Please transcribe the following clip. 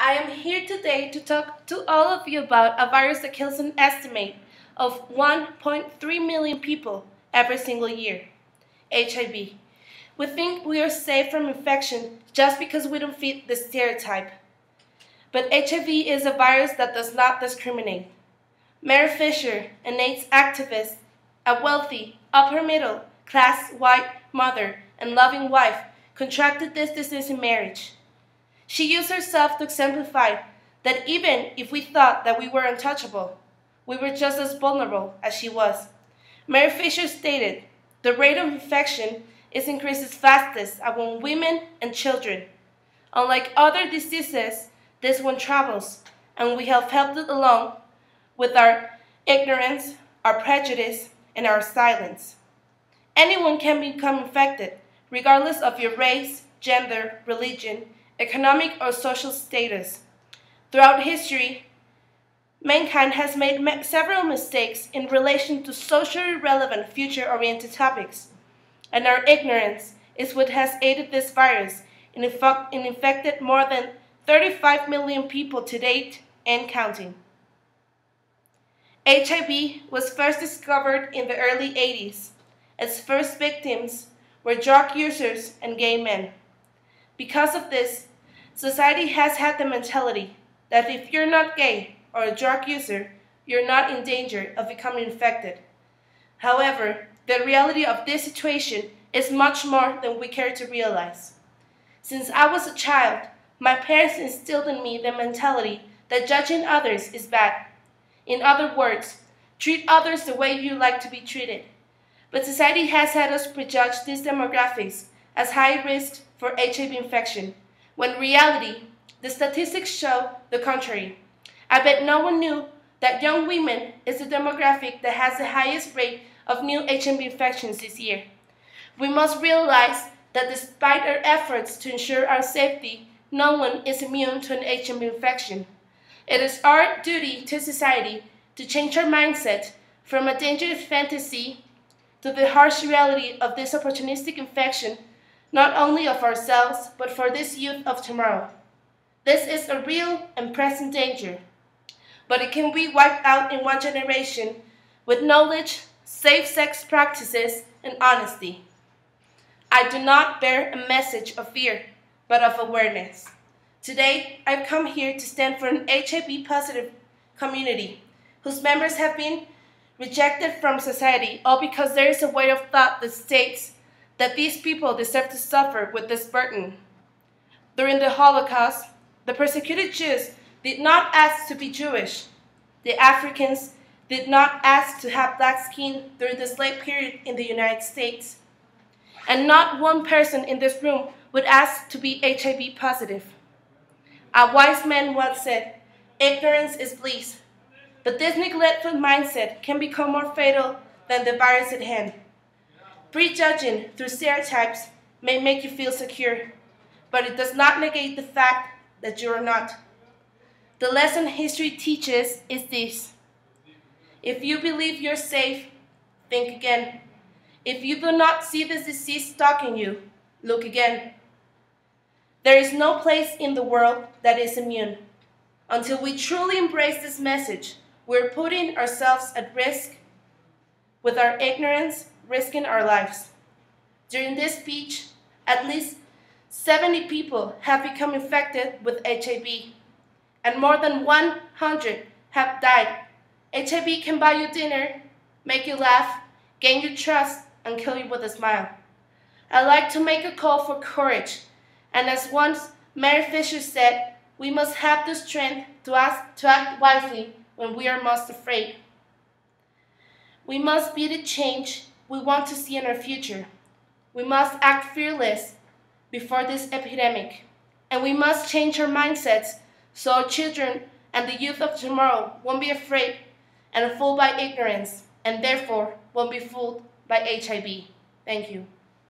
I am here today to talk to all of you about a virus that kills an estimate of 1.3 million people every single year, HIV. We think we are safe from infection just because we don't fit the stereotype. But HIV is a virus that does not discriminate. Mary Fisher, an AIDS activist, a wealthy, upper-middle class white mother and loving wife, contracted this disease in marriage. She used herself to exemplify that even if we thought that we were untouchable, we were just as vulnerable as she was. Mary Fisher stated, "The rate of infection is increases fastest among women and children. Unlike other diseases, this one travels, and we have helped it along with our ignorance, our prejudice, and our silence. Anyone can become infected, regardless of your race, gender, religion, economic or social status. Throughout history, mankind has made several mistakes in relation to socially relevant future-oriented topics, and our ignorance is what has aided this virus in infected more than 35 million people to date and counting." HIV was first discovered in the early 80s. Its first victims were drug users and gay men. Because of this, society has had the mentality that if you're not gay or a drug user, you're not in danger of becoming infected. However, the reality of this situation is much more than we care to realize. Since I was a child, my parents instilled in me the mentality that judging others is bad. In other words, treat others the way you like to be treated. But society has had us prejudge these demographics as high risk for HIV infection, when in reality, the statistics show the contrary. I bet no one knew that young women is the demographic that has the highest rate of new HIV infections this year. We must realize that despite our efforts to ensure our safety, no one is immune to an HIV infection. It is our duty to society to change our mindset from a dangerous fantasy to the harsh reality of this opportunistic infection, not only of ourselves, but for this youth of tomorrow. This is a real and present danger, but it can be wiped out in one generation with knowledge, safe sex practices, and honesty. I do not bear a message of fear, but of awareness. Today, I've come here to stand for an HIV-positive community whose members have been rejected from society, all because there is a way of thought that states that these people deserve to suffer with this burden. During the Holocaust, the persecuted Jews did not ask to be Jewish. The Africans did not ask to have black skin during the slave period in the United States. And not one person in this room would ask to be HIV positive. A wise man once said, "Ignorance is bliss." But this neglectful mindset can become more fatal than the virus at hand. Prejudging through stereotypes may make you feel secure, but it does not negate the fact that you are not. The lesson history teaches is this: if you believe you're safe, think again. If you do not see this disease stalking you, look again. There is no place in the world that is immune. Until we truly embrace this message, we're putting ourselves at risk with our ignorance, risking our lives. During this speech, at least 70 people have become infected with HIV, and more than 100 have died. HIV can buy you dinner, make you laugh, gain your trust, and kill you with a smile. I'd like to make a call for courage, and as once Mary Fisher said, we must have the strength to act wisely when we are most afraid. We must be the change we want to see in our future. We must act fearless before this epidemic, and we must change our mindsets so our children and the youth of tomorrow won't be afraid and fooled by ignorance, and therefore won't be fooled by HIV. Thank you.